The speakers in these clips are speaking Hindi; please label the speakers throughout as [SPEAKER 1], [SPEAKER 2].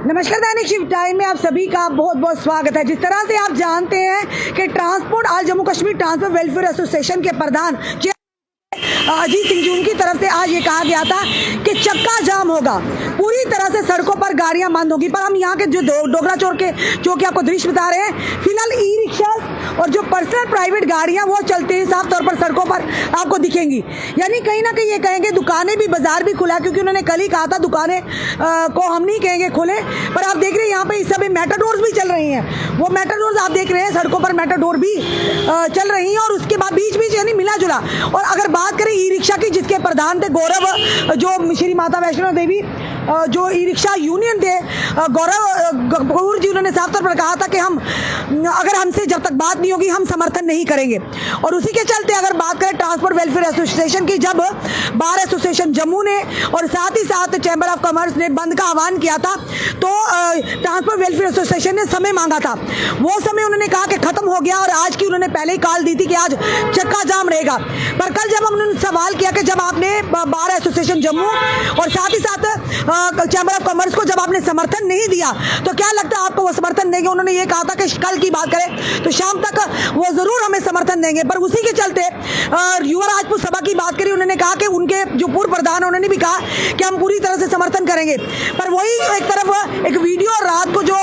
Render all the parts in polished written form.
[SPEAKER 1] नमस्कार, दैनिक शिफ्ट टाइम में आप सभी का बहुत बहुत स्वागत है। जिस तरह से आप जानते हैं कि ट्रांसपोर्ट आज Jammu Kashmir transport welfare association के प्रधान अजीत सिंह जी उनकी तरफ से आज ये कहा गया था कि चक्का जाम होगा, पूरी तरह से सड़कों पर गाड़ियां बंद होगी। पर हम यहाँ के जो डोगरा चौक के जो कि आपको दृश्य बता रहे हैं, फिलहाल ई रिक्शा और जो पर्सनल प्राइवेट गाड़ियां वो चलती हैं, साफ तौर पर सड़कों पर आपको दिखेंगी। यानी कहीं ना कहीं ये कहेंगे दुकानें भी, बाजार भी खुला, क्योंकि उन्होंने कल ही कहा था दुकानें को हम नहीं कहेंगे खुले। पर आप देख रहे हैं यहाँ पे इस समय मेटाडोर्स भी चल रही हैं। वो मेटाडोर्स आप देख रहे हैं, सड़कों पर मेटाडोर भी चल रही हैं। और उसके बाद बीच बीच यानी मिला जुला। और अगर बात करें ई रिक्शा की, जिसके प्रधान थे गौरव, जो श्री माता वैष्णो देवी जो ई रिक्शा यूनियन थे, गौरव कपूर जी, उन्होंने साफ तौर पर कहा था कि हम अगर हमसे जब तक बात नहीं होगी हम समर्थन नहीं करेंगे। और उसी के चलते अगर बात करें ट्रांसपोर्ट वेलफेयर एसोसिएशन की, जब बार एसोसिएशन जम्मू ने और साथ ही साथ चैम्बर ऑफ कॉमर्स ने बंद का आह्वान किया था, तो ट्रांसपोर्ट वेलफेयर एसोसिएशन ने समय मांगा था। वो समय उन्होंने कहा कि खत्म हो गया और आज की उन्होंने पहले ही कॉल दी थी कि आज चक्का जाम रहेगा। पर कल जब उन्होंने सवाल किया कि जब आपने बार एसोसिएशन जम्मू और साथ ही साथ चैम्बर ऑफ कॉमर्स को जब आपने समर्थन नहीं दिया, तो क्या लगता है आपको वो समर्थन देंगे? उन्होंने ये कहा था कि कल की बात करें तो शाम तक वो जरूर हमें समर्थन देंगे। पर उसी के चलते युवा राजपूत सभा की बात करी, उन्होंने कहा कि उनके जो पूर्व प्रधान उन्होंने भी कहा कि हम पूरी तरह से समर्थन करेंगे। पर वही एक तरफ एक वीडियो रात को जो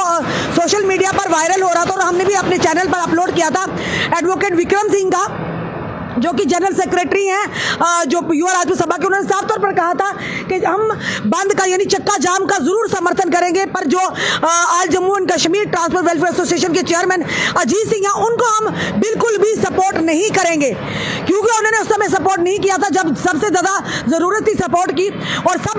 [SPEAKER 1] सोशल मीडिया पर वायरल हो रहा था और हमने भी अपने चैनल पर अपलोड किया था, एडवोकेट विक्रम सिंह का, जो कि जनरल सेक्रेटरी हैं जो युवा राजपूत सभा के, उन्होंने साफ तौर पर कहा था कि हम बंद का यानी चक्का जाम का जरूर समर्थन करेंगे। पर जो आज Jammu and Kashmir transport welfare association के चेयरमैन अजीत सिंह हैं, उनको हम बिल्कुल भी सपोर्ट नहीं करेंगे, क्योंकि उन्होंने उस समय सपोर्ट नहीं किया था जब सबसे ज्यादा जरूरत थी सपोर्ट की। और सब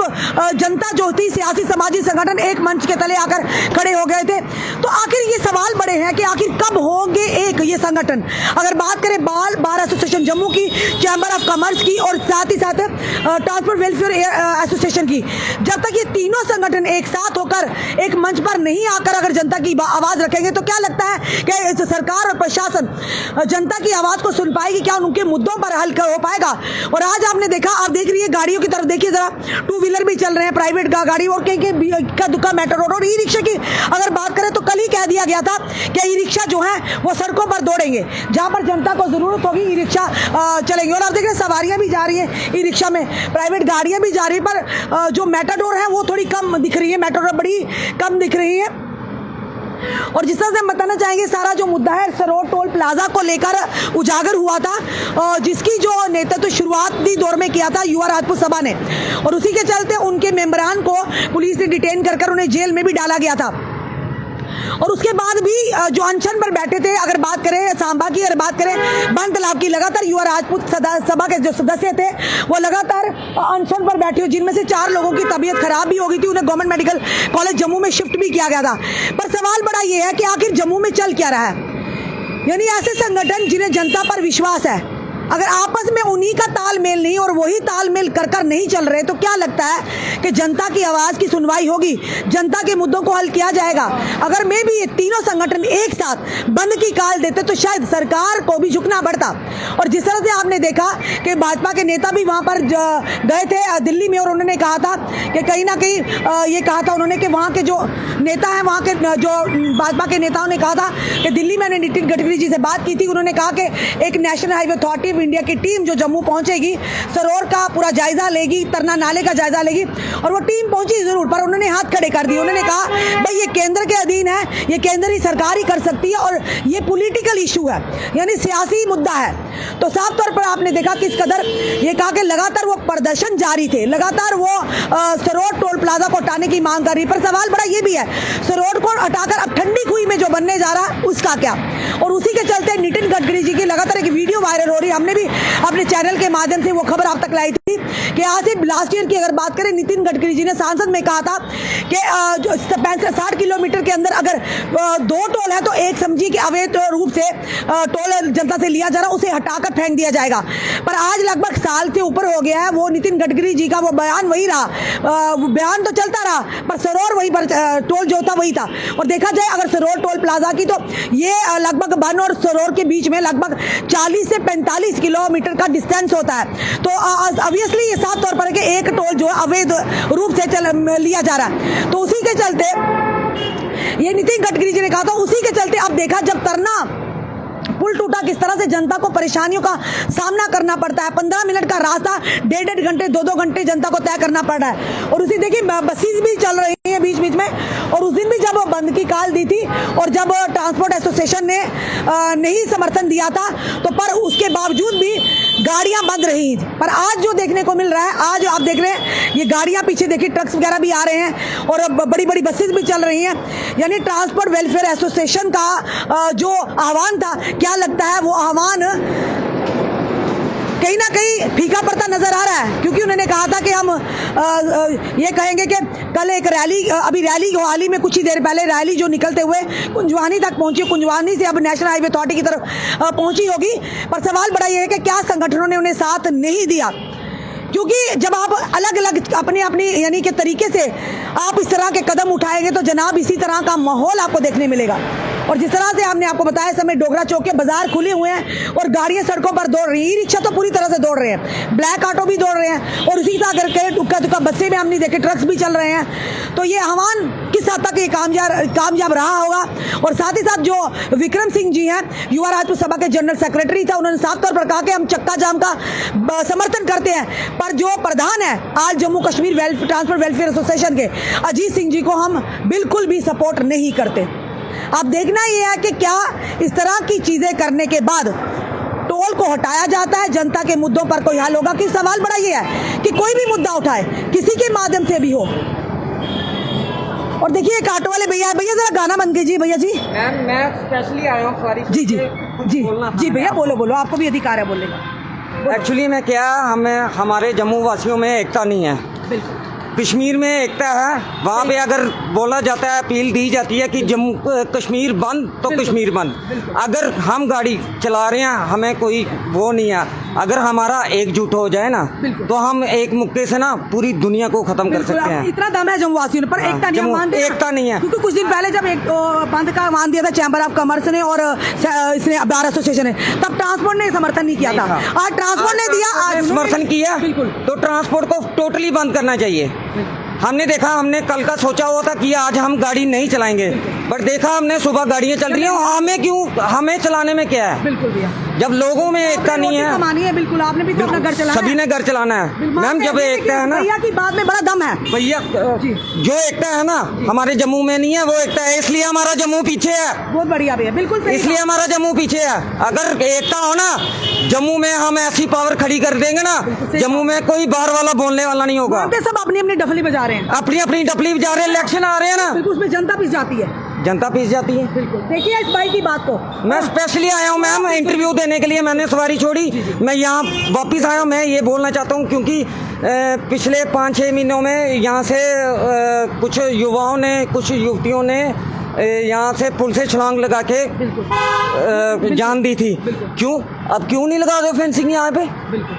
[SPEAKER 1] जनता जो थी, सियासी समाजी संगठन एक मंच के तले आकर खड़े हो गए थे। तो आखिर ये सवाल बड़े हैं कि आखिर कब होंगे एक ये संगठन? अगर बात करें बार एसोसिएशन जम्मू की, चैम्बर ऑफ कॉमर्स की और साथ ही साथ ट्रांसपोर्ट वेलफेयर एसोसिएशन की, जब तक ये तीनों संगठन एक साथ होकर एक मंच पर नहीं आकर अगर जनता की आवाज रखेंगे, तो क्या लगता है कि सरकार और प्रशासन जनता की आवाज को सुन पाएगी? क्या उनके मुद्दों पर हल हो पाएगा? और आज आपने देखा, आप देख रही है गाड़ियों की तरफ देखिए जरा, टू व्हीलर भी चल रहे हैं, प्राइवेट गाड़ी और कहीं का दुका मेट्रो और ई रिक्शा की अगर बात करें तो कल ही कह दिया गया था कि ई रिक्शा जो है वो सड़कों पर दौड़ेंगे, जहां पर जनता को जरूरत होगी ई रिक्शा चलेंगे। और आप देख रहे हैं सवारियां भी जा रही हैं ई रिक्शा में, प्राइवेट गाड़ियां भी जा रही है। पर जो मेटाडोर है वो थोड़ी कम दिख रही है, मेटाडोर बड़ी कम दिख रही है। और जिस तरह से हम बताना चाहेंगे, सारा जो मुद्दा है सरोड टोल प्लाजा को लेकर उजागर हुआ था, जिसकी जो नेतृत्व शुरुआती दौर में किया था युवा राजपूत सभा ने, और उसी के चलते उनके मेंबरान को पुलिस ने डिटेन कर उन्हें जेल में भी डाला गया था। और उसके बाद भी जो अनशन पर बैठे थे, अगर बात करें सांबा की, अगर बात करें बन तालाब की, लगातार युवा राजपूत सभा के जो सदस्य थे वो लगातार अनशन पर बैठे हुए, जिनमें से 4 लोगों की तबीयत खराब भी हो गई थी, उन्हें गवर्नमेंट मेडिकल कॉलेज जम्मू में शिफ्ट भी किया गया था। पर सवाल बड़ा ये है कि आखिर जम्मू में चल क्या रहा है? यानी ऐसे संगठन जिन्हें जनता पर विश्वास है, अगर आपस में उन्हीं का तालमेल नहीं और वही तालमेल कर नहीं चल रहे, तो क्या लगता है कि जनता की आवाज़ की सुनवाई होगी, जनता के मुद्दों को हल किया जाएगा? अगर मैं भी ये तीनों संगठन एक साथ बंद की कॉल देते तो शायद सरकार को भी झुकना पड़ता। और जिस तरह से आपने देखा कि भाजपा के नेता भी वहाँ पर गए थे दिल्ली में, और उन्होंने कहा था कि कहीं ना कहीं ये कहा था उन्होंने कि वहाँ के जो नेता हैं, वहाँ के जो भाजपा के नेताओं ने कहा था कि दिल्ली में नितिन गडकरी जी से बात की थी, उन्होंने कहा कि एक नेशनल हाईवे अथॉरिटी इंडिया की टीम जो जम्मू पहुंचेगी, सरोवर का पूरा जायजा लेगी, तरना नाले का जायजा लेगी। और वो टीम पहुंची जरूर, पर उन्होंने हाथ खड़े कर दिए। उन्होंने कहा भाई ये केंद्र के अधीन है, ये केंद्र ही सरकार ही कर सकती है और ये पॉलिटिकल इशू है, यानी सियासी मुद्दा है। तो साफ तौर पर आपने देखा किस कदर ये कहा कि लगातार वो प्रदर्शन जारी थे, लगातार वो सरोवर टोल प्लाजा को हटाने की मांग कर रही। पर सवाल बड़ा ये भी है, सरोवर को हटाकर अब ठंडी खुई में जो बनने जा रहा है उसका क्या? और उसी के चलते नितिन गडकरी जी की लगातार एक वीडियो वायरल हो रही है, हमने भी अपने चैनल के माध्यम से वो खबर आप तक लाई थी कि आज से लास्ट ईयर की अगर बात करें, नितिन गडकरी जी ने सांसद में कहा था कि 60 किलोमीटर के अंदर अगर 2 टोल है तो एक समझिए कि अवैध रूप से टोल जनता से लिया जा रहा, उसे हटाकर फेंक दिया जाएगा। पर आज लगभग साल से ऊपर हो गया है, वो नितिन गडकरी जी का वो बयान वही रहा, बयान तो चलता रहा, पर सरोवर वही पर टोल जो था वही था। और देखा जाए अगर सरोवर टोल प्लाजा की, तो ये लगभग बन और सरोवर के बीच में लगभग 40 से 45 किलोमीटर का डिस्टेंस होता है। तो ऑब्वियसली ये साफ तौर पर है कि एक टोल जो अवैध रूप से लिया जा रहा है। तो उसी के चलते ये नितिन गडकरी जी ने कहा था, उसी के चलते अब देखा जब तरना पुल टूटा किस तरह से जनता को परेशानियों का सामना करना पड़ता है। 15 मिनट का रास्ता 1.5 घंटे 2-2 घंटे जनता को तय करना पड़ रहा है। और उसी देखिए बसेस भी चल रही हैं बीच बीच में, और उस दिन भी जब बंद की काल दी थी और जब ट्रांसपोर्ट एसोसिएशन ने नहीं समर्थन दिया था, तो पर उसके बावजूद भी गाड़ियां बंद रही। पर आज जो देखने को मिल रहा है, आज आप देख रहे हैं ये गाड़ियां पीछे देखिए, ट्रक्स वगैरह भी आ रहे हैं और बड़ी बड़ी बसेस भी चल रही हैं। यानी ट्रांसपोर्ट वेलफेयर एसोसिएशन का जो आह्वान था, क्या लगता है वो आह्वान कहीं ना कहीं फीका पड़ता नजर आ रहा है, क्योंकि उन्होंने कहा था कि हम ये कहेंगे कि कल एक रैली, अभी रैली हाल ही में कुछ ही देर पहले रैली जो निकलते हुए कुंजवानी तक पहुंची, कुंजवानी से अब नेशनल हाईवे अथॉरिटी की तरफ पहुंची होगी। पर सवाल बड़ा ये है कि क्या संगठनों ने उन्हें साथ नहीं दिया, क्योंकि जब आप अलग अलग अपनी अपनी यानी कि तरीके से आप इस तरह के कदम उठाएंगे तो जनाब इसी तरह का माहौल आपको देखने मिलेगा। और जिस तरह से हमने आपको बताया, समय डोगरा चौक के बाजार खुले हुए हैं और गाड़ियां सड़कों पर दौड़ रही हैं। ई रिक्शा तो पूरी तरह से दौड़ रहे हैं, ब्लैक ऑटो भी दौड़ रहे हैं, और उसी तरह करके टुक्का टुक्का बस्से में हमने देखे ट्रक्स भी चल रहे हैं। तो ये आह्वान किस हद तक ये कामयाब रहा होगा। और साथ ही साथ जो विक्रम सिंह जी हैं, युवा राजपूत सभा के जनरल सेक्रेटरी था, उन्होंने साफ तौर पर कहा कि हम चक्का जाम का समर्थन करते हैं, पर जो प्रधान है आज Jammu Kashmir transport welfare association के, अजीत सिंह जी को हम बिल्कुल भी सपोर्ट नहीं करते। अब देखना ये है कि क्या इस तरह की चीजें करने के बाद टोल को हटाया जाता है, जनता के मुद्दों पर कोई हल होगा। कि सवाल बड़ा ये है कि कोई भी मुद्दा उठाए, किसी के माध्यम से भी हो। और देखिए एक ऑटो वाले भैया जरा गाना बंद कीजिए भैया जी।
[SPEAKER 2] मैम मैं स्पेशली आया हूँ सवारी
[SPEAKER 1] जी जी जी जी भैया बोलो, आपको भी अधिकार है बोलने का।
[SPEAKER 2] एक्चुअली में क्या, हमें हमारे जम्मू वासियों में एकता नहीं है।
[SPEAKER 1] बिल्कुल
[SPEAKER 2] कश्मीर में एकता है, वहाँ पे अगर बोला जाता है, अपील दी जाती है कि जम्मू कश्मीर बंद तो कश्मीर बंद। अगर हम गाड़ी चला रहे हैं, हमें कोई वो नहीं है। अगर हमारा एकजुट हो जाए ना, तो हम एक मुक्के से ना पूरी दुनिया को खत्म कर सकते हैं।
[SPEAKER 1] इतना दम है जम्मू वासियों ने, पर एकता नहीं है,
[SPEAKER 2] एकता नहीं है।
[SPEAKER 1] क्योंकि कुछ दिन पहले जब एक बंद का आह्वान दिया था चैम्बर ऑफ कॉमर्स ने और इसने बार एसोसिएशन ने, तब ट्रांसपोर्ट ने समर्थन नहीं किया था। आज ट्रांसपोर्ट ने दिया, आज
[SPEAKER 2] समर्थन किया।
[SPEAKER 1] बिल्कुल,
[SPEAKER 2] तो ट्रांसपोर्ट को टोटली बंद करना चाहिए। हमने देखा, हमने कल का सोचा हुआ था कि आज हम गाड़ी नहीं चलाएंगे, बट देखा हमने सुबह गाड़ियां चल रही हैं। हमें क्यों, हमें चलाने में क्या है?
[SPEAKER 1] बिल्कुल भैया,
[SPEAKER 2] जब लोगों में एकता नहीं है,
[SPEAKER 1] बिल्कुल आपने भी तो अपना घर चलाना है,
[SPEAKER 2] सभी ने घर चलाना है। मैम जब एकता है ना,
[SPEAKER 1] भैया की बात में बड़ा दम है
[SPEAKER 2] भैया, जो एकता है ना हमारे जम्मू में नहीं है, वो एकता है, इसलिए हमारा जम्मू पीछे है।
[SPEAKER 1] बहुत बढ़िया भैया, बिल्कुल
[SPEAKER 2] इसलिए हमारा जम्मू पीछे है। अगर एकता हो ना जम्मू में, हम ऐसी पावर खड़ी कर देंगे ना, जम्मू में कोई बाहर वाला बोलने वाला नहीं होगा।
[SPEAKER 1] सब अपनी अपनी डफली बजा रहे हैं,
[SPEAKER 2] अपनी अपनी डफली बजा रहे हैं। इलेक्शन आ रहे हैं ना,
[SPEAKER 1] बिल्कुल, उसमें जनता पिस जाती है,
[SPEAKER 2] जनता पिस जाती है।
[SPEAKER 1] बिल्कुल। देखिए इस भाई की बात को,
[SPEAKER 2] मैं स्पेशली आया हूँ मैम इंटरव्यू देने के लिए, मैंने सवारी छोड़ी, मैं यहाँ वापस आया हूँ। मैं ये बोलना चाहता हूँ, क्योंकि पिछले 5-6 महीनों में यहाँ से कुछ युवाओं ने, कुछ युवतियों ने यहाँ से पुल से छलांग लगा के जान दी थी। क्यों, अब क्यों नहीं लगा दो फेंसिंग यहाँ पे?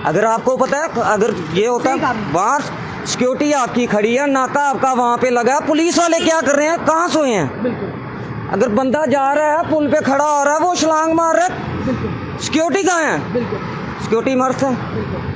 [SPEAKER 2] अगर आपको पता है, अगर ये होता, बाहर सिक्योरिटी आपकी खड़ी है, नाका आपका वहाँ पे लगा, पुलिस वाले क्या कर रहे हैं, कहाँ सोए हैं? अगर बंदा जा रहा है, पुल पे खड़ा हो रहा है, वो छलांग मार रहा है, सिक्योरिटी कहाँ है? सिक्योरिटी मर्द है।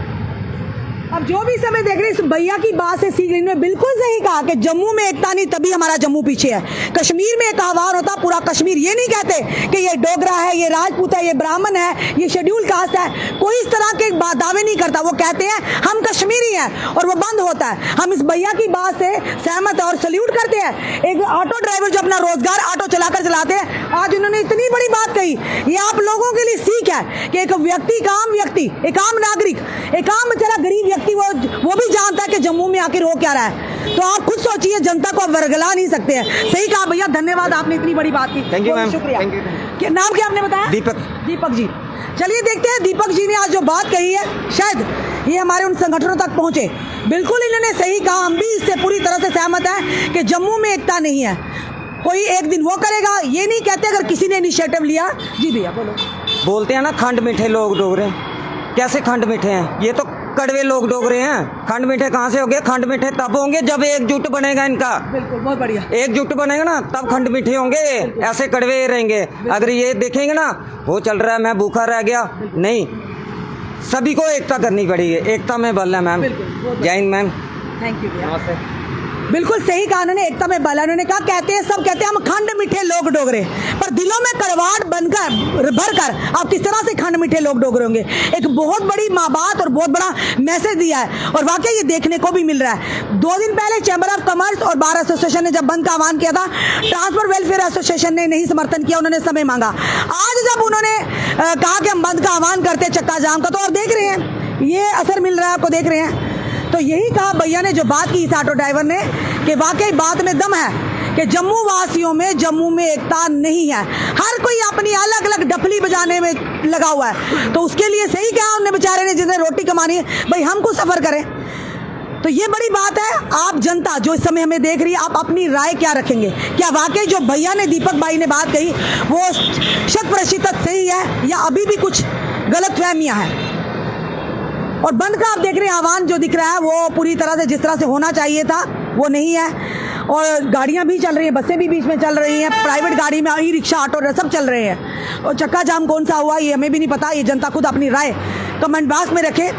[SPEAKER 1] अब जो भी समय देख रहे हैं, इस भैया की बात से सीख ने बिल्कुल सही कहा कि जम्मू में एकता नहीं, तभी हमारा जम्मू पीछे है। कश्मीर में एक आह्वान होता, पूरा कश्मीर, ये नहीं कहते कि ये डोगरा है, ये राजपूत है, ये ब्राह्मण है, ये शेड्यूल कास्ट है, कोई इस तरह के दावे नहीं करता। वो कहते हैं हम कश्मीरी हैं, और वो बंद होता है। हम इस भैया की बात से सहमत है और सल्यूट करते हैं। एक ऑटो ड्राइवर जो अपना रोजगार ऑटो चलाकर चलाते हैं, आज उन्होंने इतनी बड़ी बात कही, ये आप लोगों के लिए सीख है कि एक व्यक्ति, एक आम व्यक्ति, एक आम नागरिक, एक आम बेचारा गरीब व्यक्ति, वो भी जानता है कि जम्मू में आखिर हो क्या रहा है। तो आप खुद सोचिए, जनता को आप वर्गला नहीं सकते हैं। सही कहा भैया, धन्यवाद, आपने इतनी बड़ी बात की।
[SPEAKER 2] थैंक यू मैम,
[SPEAKER 1] शुक्रिया।
[SPEAKER 2] क्या
[SPEAKER 1] नाम क्या आपने बताया?
[SPEAKER 2] दीपक
[SPEAKER 1] जी। चलिए देखते हैं दीपक जी ने आज जो बात कही है, शायद ये हमारे उन संगठनों तक पहुंचे। बिल्कुल इन्होंने सही कहा, हम भी इससे पूरी तरह से सहमत हैं कि जम्मू में एकता नहीं है। कोई एक दिन वो करेगा, ये नहीं कहते अगर किसी ने इनिशिएटिव लिया। जी भैया बोलो।
[SPEAKER 2] बोलते हैं ना खंड मीठे लोग डोगरे, कैसे खंड मीठे हैं? ये तो कड़वे लोग डोगरे हैं। खंड मीठे कहाँ से होंगे? खंड मीठे तब होंगे जब एकजुट बनेगा इनका।
[SPEAKER 1] बिल्कुल, बहुत बढ़िया।
[SPEAKER 2] एकजुट बनेगा ना, तब खंड मीठे होंगे, ऐसे कड़वे रहेंगे। अगर ये देखेंगे ना, वो चल रहा है, मैं भूखा रह गया, नहीं, सभी को एकता करनी पड़ेगी। एकता में बल है मैम। जय हिंद मैम।
[SPEAKER 1] Thank you. बिल्कुल सही कहा उन्होंने, एकता में बल है। उन्होंने कहा कहते हैं सब कहते हैं हम खंड मीठे लोग डोगरे, पर दिलों में कड़वाहट बनकर भरकर आप किस तरह से खंड मीठे लोग डोगरे होंगे। एक बहुत बड़ी माँ बात और बहुत बड़ा मैसेज दिया है और वाकई ये देखने को भी मिल रहा है। 2 दिन पहले चैम्बर ऑफ कॉमर्स और बार एसोसिएशन ने जब बंद का आह्वान किया था, ट्रांसपोर्ट वेलफेयर एसोसिएशन ने नहीं समर्थन किया, उन्होंने समय मांगा। आज जब उन्होंने कहा कि हम बंद का आह्वान करते चक्का जाम का, तो और देख रहे हैं ये असर मिल रहा है, आपको देख रहे हैं। तो यही कहा भैया ने जो बात की इस ऑटो ड्राइवर ने कि वाकई बात में दम है कि जम्मू वासियों में, जम्मू में एकता नहीं है। हर कोई अपनी अलग अलग डफली बजाने में लगा हुआ है। तो उसके लिए सही कहा उन्हें बेचारे ने, जिन्हें रोटी कमानी है, भाई हमको सफ़र करें। तो ये बड़ी बात है। आप जनता जो इस समय हमें देख रही है, आप अपनी राय क्या रखेंगे? क्या वाकई जो भैया ने, दीपक भाई ने बात कही वो 100% सही है या अभी भी कुछ गलतफहमियां हैं? और बंद का आप देख रहे हैं आह्वान जो दिख रहा है वो पूरी तरह से जिस तरह से होना चाहिए था वो नहीं है। और गाड़ियां भी चल रही हैं, बसें भी बीच में चल रही हैं, प्राइवेट गाड़ी में ई रिक्शा, ऑटो सब चल रहे हैं। और चक्का जाम कौन सा हुआ ये हमें भी नहीं पता। ये जनता खुद अपनी राय कमेंट बॉक्स में रखे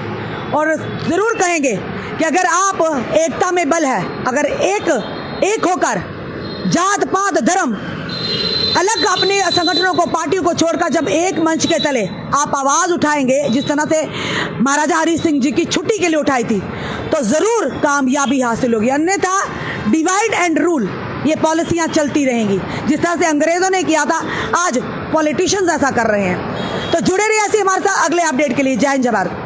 [SPEAKER 1] और ज़रूर कहेंगे कि अगर आप एकता में बल है, अगर एक होकर जात पात धर्म अलग अपने संगठनों को, पार्टियों को छोड़कर जब एक मंच के तले आप आवाज़ उठाएंगे, जिस तरह से महाराजा हरि सिंह जी की छुट्टी के लिए उठाई थी, तो ज़रूर कामयाबी हासिल होगी। अन्यथा डिवाइड एंड रूल ये पॉलिसियाँ चलती रहेंगी। जिस तरह से अंग्रेज़ों ने किया था, आज पॉलिटिशियंस ऐसा कर रहे हैं। तो जुड़े रहिए ऐसे हमारे साथ अगले अपडेट के लिए। जय हिंद, जय भारत।